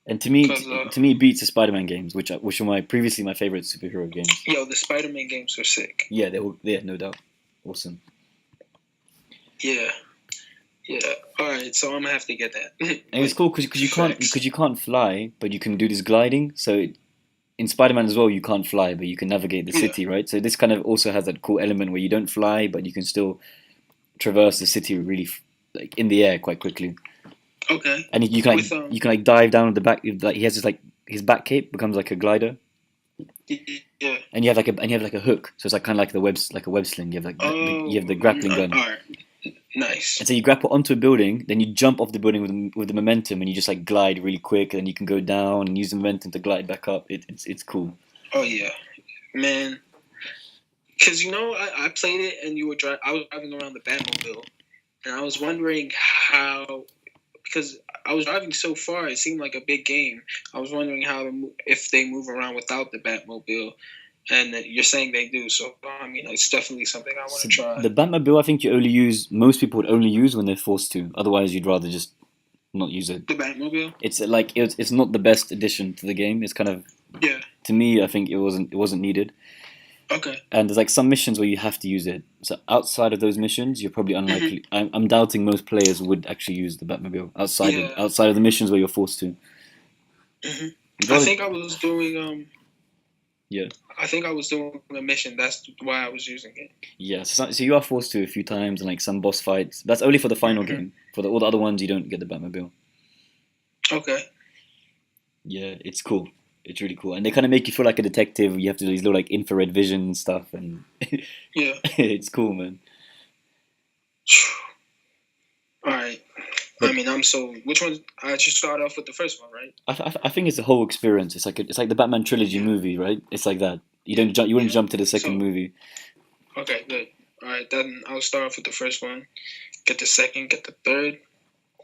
And to me, 'Cause, it beats the Spider-Man games, which are previously my favorite superhero games. Yo, the Spider-Man games are sick. Yeah, yeah, no doubt, awesome. Yeah, yeah. All right, so I'm gonna have to get that. And it's cool because you can't fly, but you can do this gliding. So in Spider-Man as well, you can't fly, but you can navigate the Yeah. city, right? So this kind of also has that cool element where you don't fly, but you can still traverse the city really like in the air quite quickly. Okay. And you can like With, you can like dive down at the back. Like he has this like his back cape becomes like a glider, Yeah. and you have like a hook. So it's like kind of like like a web sling. You have like you have the grappling gun. All right. Nice. And so you grapple onto a building, then you jump off the building with the momentum, and you just like glide really quick, and then you can go down and use the momentum to glide back up. It's cool. Oh yeah, man. Because I played it and I was driving around the Batmobile, and I was wondering how, because I was driving so far, it seemed like a big game. I was wondering if they move around without the Batmobile, and you're saying they do. So I mean, it's definitely something I want to try. The Batmobile, I think most people would only use when they're forced to. Otherwise, you'd rather just not use it. The Batmobile. It's like it's not the best addition to the game. It's kind of, Yeah. to me, I think it wasn't needed. Okay. And there's like some missions where you have to use it. So outside of those missions, you're probably unlikely. I'm doubting most players would actually use the Batmobile outside of the missions where you're forced to. I think I was doing Yeah. I think I was doing a mission. That's why I was using it. Yeah, so you are forced to a few times, and like some boss fights. That's only for the final game. For all the other ones, you don't get the Batmobile. Okay. Yeah, it's cool. It's really cool, and they kind of make you feel like a detective. You have to do these little like infrared vision and stuff, and Yeah. it's cool, man. All right. I mean, I'm so. Which one? I should start off with the first one, right? I think it's a whole experience. It's like the Batman trilogy movie, right? It's like that. You wouldn't jump to the second movie. Okay, good. All right, then I'll start off with the first one. Get the second. Get the third.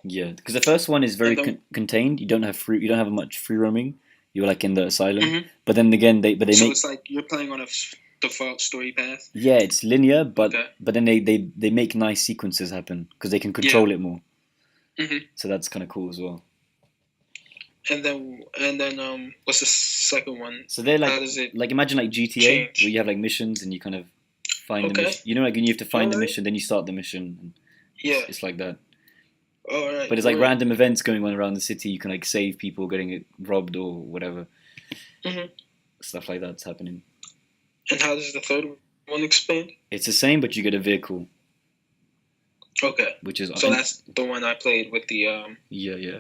Yeah, because the first one is very contained. You don't have much free roaming. You're like in the asylum, but then again, they So make it's like you're playing on a default story path. yeah, it's linear, but then they make nice sequences happen because they can control it more. So that's kind of cool as well. And then what's the second one? So they're How does it like imagine like GTA change? where you have like missions and you kind of find the mission. You know, like when you have to find the mission, then you start the mission. And Yeah. it's like that. All right. But it's like random events going on around the city. You can like save people getting robbed or whatever. Stuff like that's happening. And how does the third one expand? It's the same, but you get a vehicle. Okay. Which is so that's the one I played with the Yeah.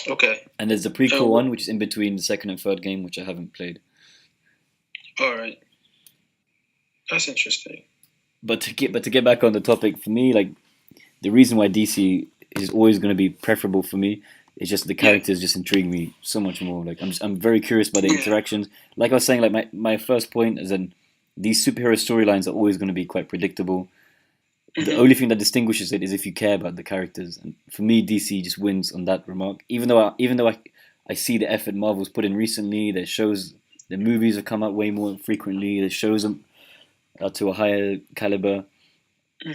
Okay. And there's the prequel one, which is in between the second and third game, which I haven't played. All right. That's interesting. But to get back on the topic, for me, like the reason why DC is always going to be preferable for me is just the characters just intrigue me so much more. Like I'm very curious by the interactions. Like I was saying, like my first point is that these superhero storylines are always going to be quite predictable. The only thing that distinguishes it is if you care about the characters, and for me, DC just wins on that remark. Even though I see the effort Marvel's put in recently, the movies have come out way more frequently. The shows are to a higher caliber,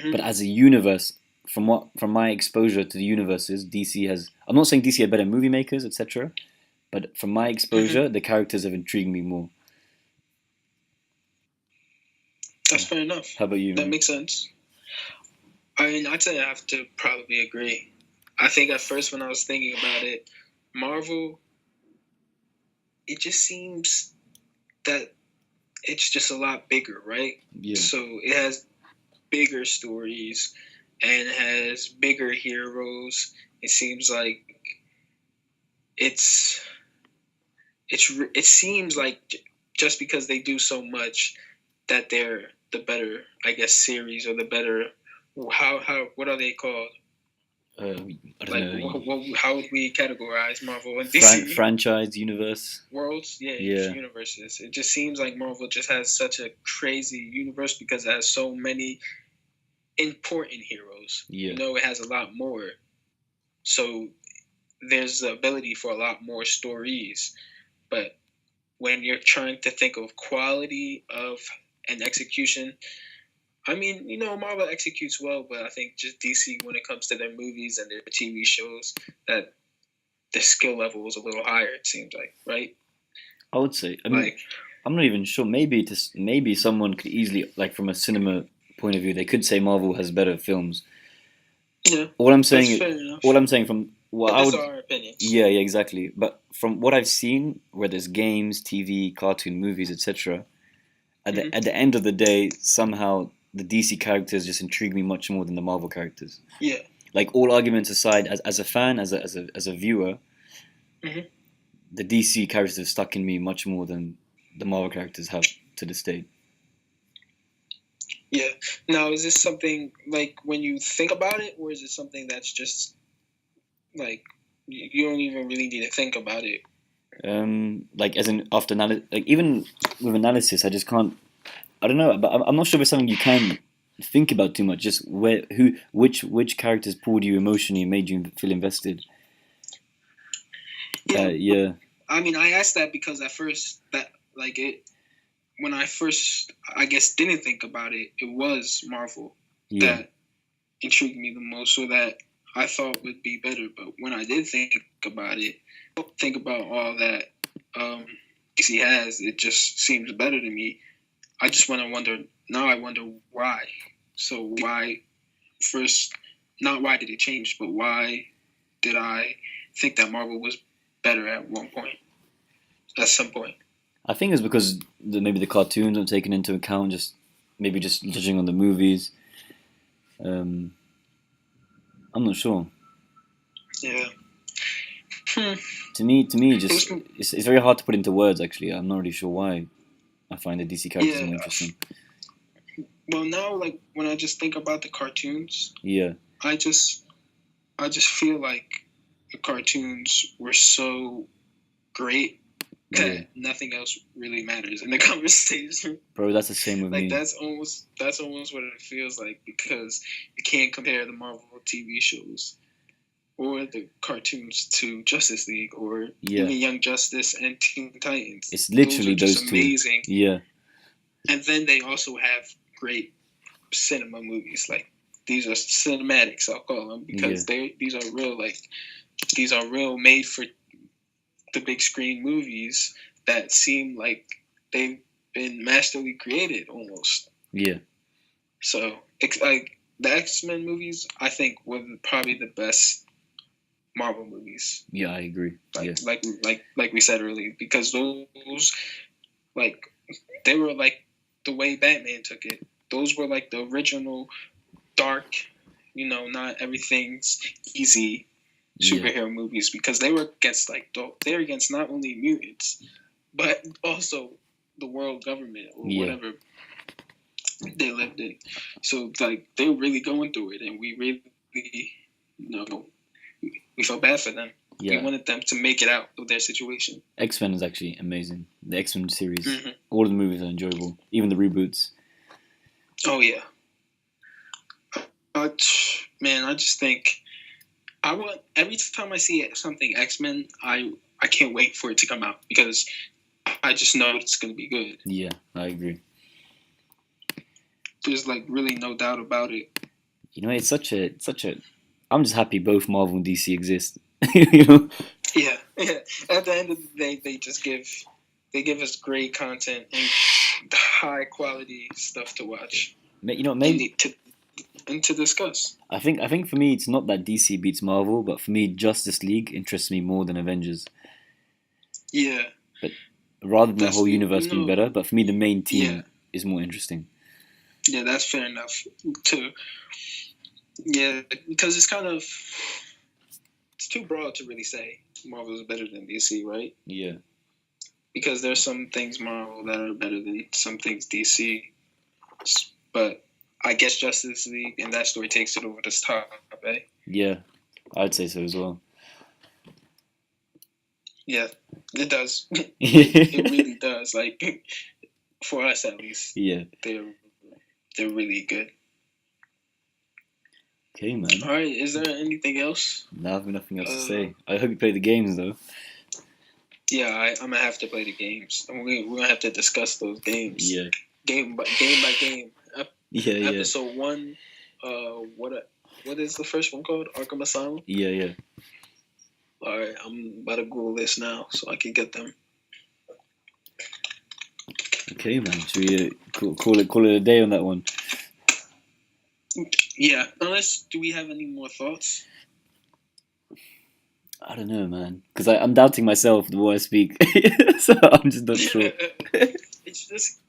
but as a universe, from my exposure to the universes, DC has. I'm not saying DC are better movie makers, etc., But from my Hmm. exposure, the characters have intrigued me more. That's fair enough. How about you, That man? makes sense. I mean, I'd say I have to probably agree. I think at first when I was thinking about it, Marvel, it just seems that it's just a lot bigger, right? Yeah, So it has bigger stories and has bigger heroes. It seems like it's it seems like just because they do so much that they're the better, I guess, series or the better. How what are they called? I don't Like know. how would we categorize Marvel and DC? Franchise universe. Worlds, yeah, Yeah, universes. It just seems like Marvel just has such a crazy universe because it has so many important heroes. yeah. It has a lot more. So there's the ability for a lot more stories. But when you're trying to think of quality of an execution, I mean, Marvel executes well, but I think just DC when it comes to their movies and their TV shows, that the skill level was a little higher. It seems like, right? I would say. I mean, Like, I'm not even sure. Maybe someone could easily, like from a cinema point of view, they could say Marvel has better films. yeah, All I'm that's saying, fair enough. all I'm saying from what But I these would, are our opinions. yeah, yeah, exactly. But from what I've seen, whether it's games, TV, cartoon, movies, etc., Hmm. at the end of the day, somehow the DC characters just intrigue me much more than the Marvel characters. Yeah. Like all arguments aside, as a fan, as a viewer, Hmm. the DC characters have stuck in me much more than the Marvel characters have to this day. Yeah. Now, is this something like when you think about it, or is it something that's just like you don't even really need to think about it? Like as in after like even with analysis, I just can't. I don't know, but I'm not sure if it's something you can think about too much. Just which characters pulled you emotionally and made you feel invested. Yeah. Yeah, I mean, I asked that because at first that like it when I first I guess didn't think about it, it was Marvel yeah, that intrigued me the most, or that I thought would be better. But when I did think about it, think about all that um, DC has, it just seems better to me. I just want to wonder now. I wonder why. So why first? Not why did it change, but why did I think that Marvel was better at one point? At some point. I think it's because maybe the cartoons aren't taken into account. Just maybe just judging on the movies. Um, I'm not sure. Yeah. Hmm. To me, It was, just it's very hard to put into words. Actually, I'm not really sure why I find the DC characters yeah. more interesting. Well, now like when I just think about the cartoons, Yeah, I just I just feel like the cartoons were so great yeah, that nothing else really matters in the conversation. bro. That's the same with Like me. that's almost what it feels like because you can't compare the Marvel TV shows or the cartoons to Justice League or Yeah, even Young Justice and Teen Titans. it's Those literally are just those two. amazing. Yeah, And then they also have great cinema movies. Like these are cinematics, I'll call them, yeah, because these are real made for the big screen movies that seem like they've been masterly created almost. yeah, So like the X-Men movies, I think were probably the best Marvel movies. yeah. I agree. Yeah, Like we said earlier, because those like they were like the way Batman took it. Those were like the original dark, not everything's easy yeah, superhero movies because they were against they're against not only mutants but also the world government or yeah. whatever they lived in. So like they were really going through it, and we really, we felt bad for them. We Yeah, wanted them to make it out of their situation. X Men is actually amazing. The X Men series, Hmm. all of the movies are enjoyable. Even the reboots. Oh yeah, but man, I just think I want every time I see something X-Men, I can't wait for it to come out because I just know it's going to be good. Yeah, I agree. There's like really no doubt about it. It's such a. I'm just happy both Marvel and DC exist. you know. Yeah, yeah. At the end of the day, they give us great content and high quality stuff to watch You know, and maybe to discuss. I think for me it's not that DC beats Marvel, but for me Justice League interests me more than Avengers. Yeah, But rather than the that's whole universe being no. better, but for me the main Yeah, team is more interesting. yeah. That's fair enough too. Yeah, because it's too broad to really say Marvel is better than DC, right? Yeah, Because there's some things Marvel that are better than some things DC. But I guess Justice League and that story takes it over the top, eh? yeah, I'd say so as well. Yeah, it does. It Yeah, really does. Like for us at least, they're really good. okay, man. All right, is there anything else? Now I've got nothing else to say. I hope you play the games though. Yeah, I'm gonna have to play the games. We're gonna have to discuss those games. Yeah, Game by game. yeah. Episode 1. What is the first one called? Arkham Asylum. Yeah. All right, I'm about to Google this now so I can get them. Okay, man. Should we call it a day on that one? Yeah. Do we have any more thoughts? I don't know, man. Because I'm doubting myself the more I speak, so I'm just not sure. It's just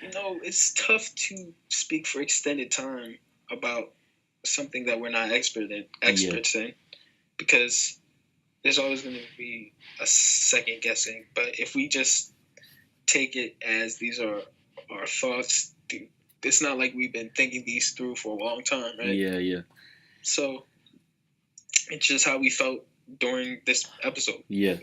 it's tough to speak for extended time about something that we're not experts in, because there's always going to be a second guessing. But if we just take it as these are our thoughts, it's not like we've been thinking these through for a long time, right? Yeah. So it's just how we felt during this episode. Yeah.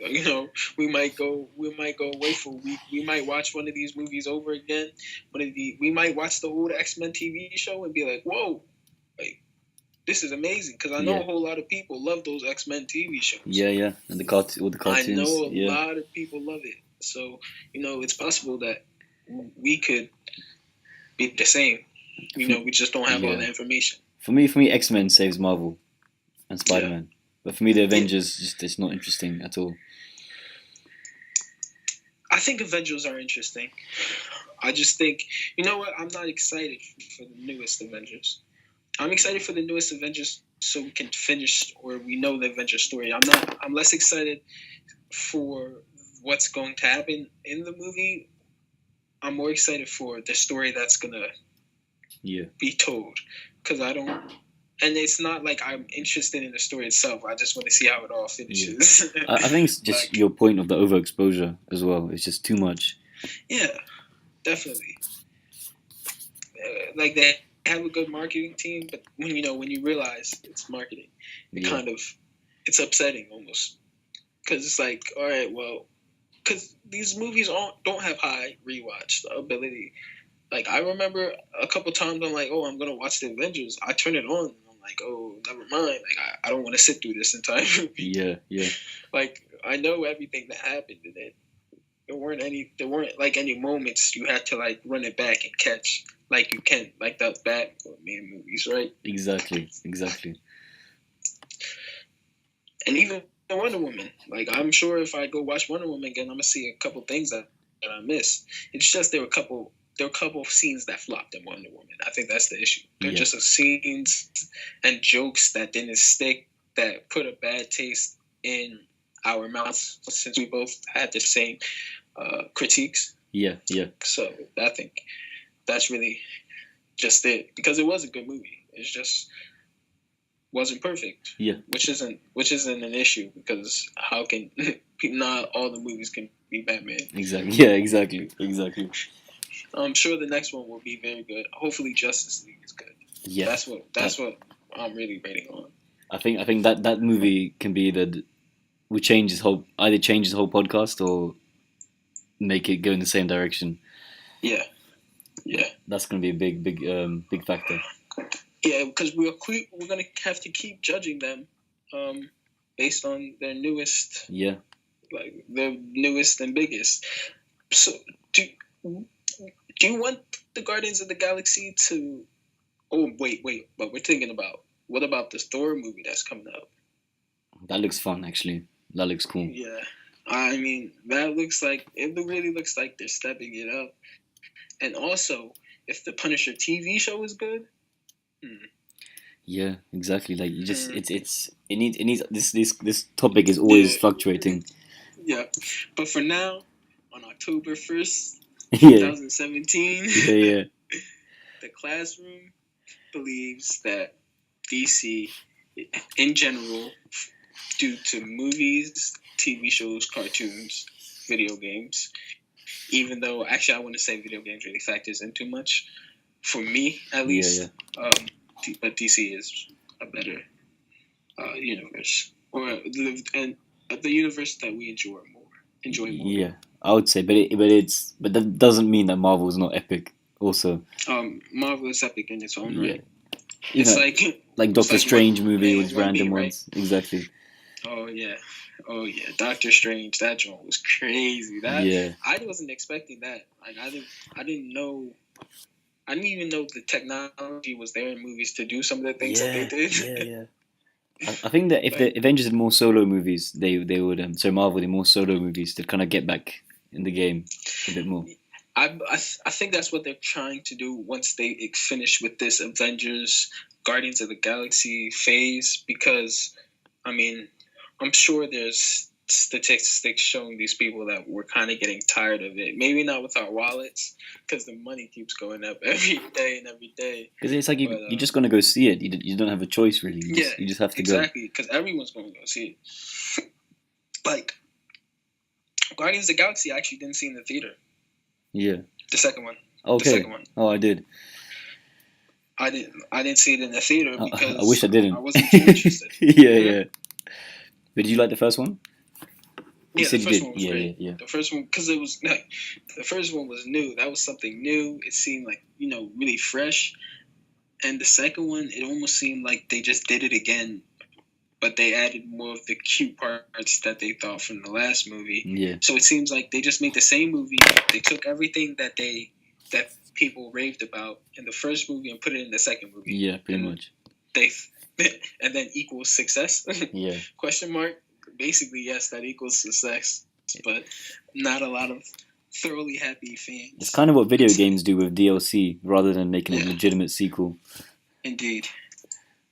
We might go away for a week. We might watch one of these movies over again. We might watch the old X-Men TV show and be like, whoa, like, this is amazing, because I know a whole lot of people love those X-Men TV shows. Yeah, and the cartoons. I know a lot of people love it. So, it's possible that we could be the same. We just don't have all the information. For me, X-Men saves Marvel and Spider-Man. Yeah. But for me, the Avengers, it's not interesting at all. I think Avengers are interesting. I just think, I'm not excited for the newest Avengers. I'm excited for the newest Avengers so we can finish, or we know the Avengers story. I'm less excited for what's going to happen in the movie. I'm more excited for the story that's going to be told. Because and it's not like I'm interested in the story itself. I just want to see how it all finishes. Yeah. I think it's just your point of the overexposure as well. It's just too much. Yeah, definitely. Like they have a good marketing team, but when you realize it's marketing, it's upsetting almost. Because it's like, all right, well, because these movies don't have high rewatch ability. Like, I remember a couple times I'm like, oh, I'm going to watch the Avengers. I turn it on and I'm like, oh, never mind. Like, I don't want to sit through this entire movie. Yeah. Like, I know everything that happened in it. There weren't any moments you had to like run it back and catch like you can, like the Batman movies, right? Exactly. And even Wonder Woman. Like, I'm sure if I go watch Wonder Woman again, I'm going to see a couple things that I missed. It's just there were a couple of scenes that flopped in Wonder Woman. I think that's the issue. They're just scenes and jokes that didn't stick, that put a bad taste in our mouths, since we both had the same critiques. Yeah. So I think that's really just it, because it was a good movie. It's just wasn't perfect. Yeah. Which isn't an issue, because how can not all the movies can be Batman? Exactly. Yeah. Exactly. I'm sure the next one will be very good. Hopefully, Justice League is good. Yeah. That's what I'm really waiting on. I think that movie can be that we change his whole podcast or make it go in the same direction. Yeah. That's gonna be a big factor. Yeah, because we're gonna have to keep judging them based on their newest. Yeah. Like their newest and biggest. So do you want the Guardians of the Galaxy to? Oh wait! But we're thinking about, what about this Thor movie that's coming up? That looks fun, actually. That looks cool. Yeah, I mean that looks like really looks like they're stepping it up. And also, if the Punisher TV show is good, Yeah, exactly. Like you just, hmm, it needs this topic is always yeah, fluctuating. yeah. But for now, on October 1st, Yeah, 2017, yeah, yeah, the classroom believes that DC, in general, due to movies, TV shows, cartoons, video games, even though actually I wouldn't say video games really factors in too much, for me at yeah, least. But DC is a better universe, or the universe that we enjoy more. yeah. I would say, but that doesn't mean that Marvel is not epic. Also, Marvel is epic in its own yeah, right. It's even like it's Doctor like Strange movie A with and one B, random right? ones. Exactly. Oh yeah, Doctor Strange. That joint was crazy. That Yeah, I wasn't expecting that. Like I didn't know. I didn't even know the technology was there in movies to do some of the things that they yeah, did. yeah. I think that if Like the Avengers did more solo movies, they would. So Marvel did more solo movies to kind of get back in the game a bit more. I think that's what they're trying to do once they finish with this Avengers Guardians of the Galaxy phase, because I mean I'm sure there's statistics showing these people that we're kind of getting tired of it. Maybe not with our wallets, because the money keeps going up every day and every day. Because it's like But you're just gonna go see it. You don't have a choice really. yeah, You just have to go. exactly, because everyone's going to go see it. Like Guardians of the Galaxy, I actually didn't see in the theater. Yeah. The second one. Okay. The second one. Oh, I did. I didn't see it in the theater because I wish I didn't. I wasn't too interested. Yeah, yeah. But did you like the first one? You Yeah, said the you first did. one was Yeah, great. yeah, The first one, because it was like, the first one was new. That was something new. It seemed like really fresh. And the second one, it almost seemed like they just did it again, but they added more of the cute parts that they thought from the last movie. yeah. So it seems like they just made the same movie. They took everything that people raved about in the first movie and put it in the second movie. Yeah, pretty And much. They and then equals success? Yeah. Question mark. Basically, yes, that equals success, but not a lot of thoroughly happy fans. It's kind of what video games do with DLC rather than making a legitimate sequel. Indeed.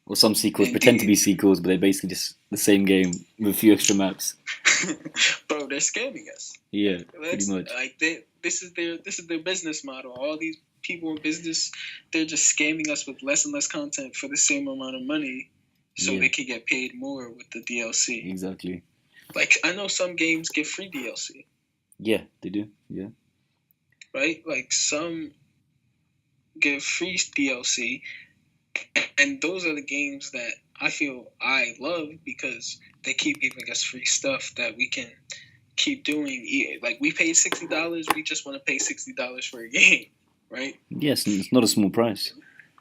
Or some sequels pretend to be sequels, but they're basically just the same game with a few extra maps. Bro, they're scamming us. Yeah, pretty much. Like this is their business model. All these people in business, they're just scamming us with less and less content for the same amount of money, so they can get paid more with the DLC. Exactly. Like I know some games give free DLC. Yeah, they do. Yeah. Right? Like some give free DLC, and those are the games that I feel I love because they keep giving us free stuff that we can keep doing. Like we paid $60, we just want to pay $60 for a game, right? Yes, it's not a small price.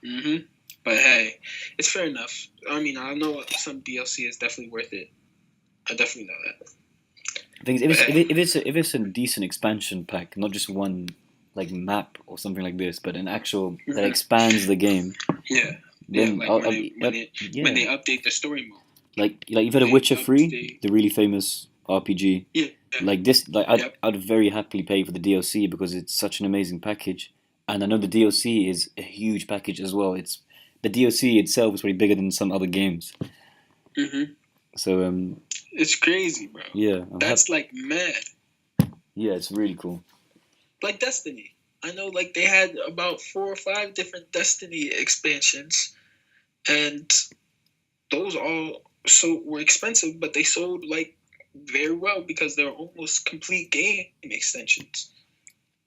Mm-hmm. But hey, it's fair enough. I mean, I know some DLC is definitely worth it. I definitely know that. I think if it's a decent expansion pack, not just one like map or something like this, but an actual that expands the game. Yeah. Then like when they update the story mode. Like you've had a Witcher 3, the really famous RPG. Yeah. Like this, I'd very happily pay for the DLC because it's such an amazing package, and I know the DLC is a huge package as well. It's the DLC itself is probably bigger than some other games. Mm-hmm. So it's crazy, bro. Yeah. That's like mad. Yeah, it's really cool. Like Destiny. I know like they had about 4 or 5 different Destiny expansions, and those all were expensive, but they sold like very well because they're almost complete game extensions.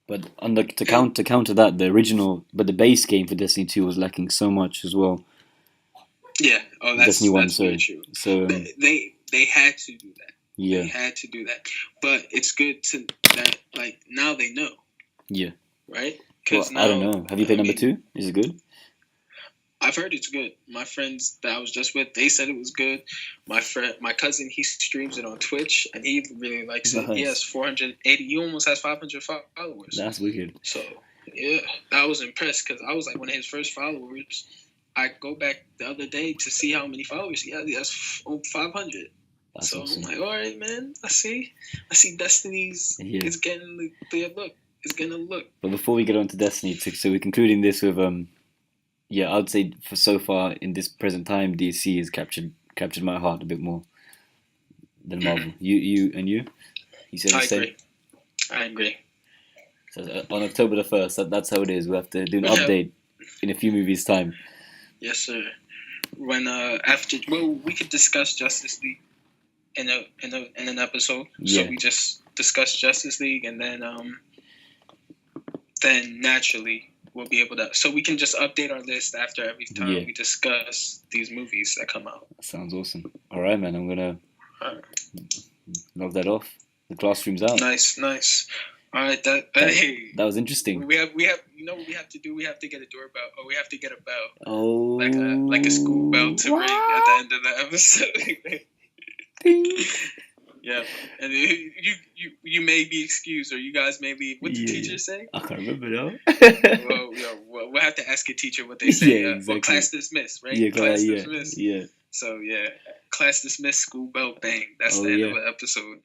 But to counter that, the base game for Destiny 2 was lacking so much as well. Yeah. Oh, that's Destiny 1, very true. So they had to do that. Yeah. They had to do that. But it's good that like now they know. Yeah. Right? Well, I don't know. Have you played number 2? Is it good? I've heard it's good. My friends that I was just with, they said it was good. My cousin, he streams it on Twitch, and he really likes it. He has 480. He almost has 500 followers. That's wicked. So yeah, I was impressed because I was like one of his first followers. I go back the other day to see how many followers he has. He has 500. That's So awesome. I'm like, all right, man. I see Destiny's Yeah. is getting the look. It's getting a look. But before we get on to Destiny, so we're concluding this with yeah, I'd say for so far in this present time, DC has captured my heart a bit more than Marvel. You said the I same. agree. I agree. So on October the 1st, that's how it is. We have to do an We'll have- update in a few movies' time. Yes, sir. When we could discuss Justice League in an episode. Yeah. So we just discuss Justice League, and then naturally we'll be able to. So we can just update our list after every time Yeah. we discuss these movies that come out. That sounds awesome. All right, man. I'm gonna Alright. log that off. The classroom's out. Nice. All right, hey. That was interesting. We have you know what we have to do? We have to get a doorbell, or we have to get a bell, Oh, like a school bell to ring at the end of the episode. Yeah, and you may be excused, or you guys may be. What the teacher say? I can't remember now. We'll have to ask a teacher what they say. Yeah, exactly. Well, class dismissed, right? Yeah, class yeah, dismissed. yeah. So yeah, class dismissed, school bell bang. That's the end of the episode.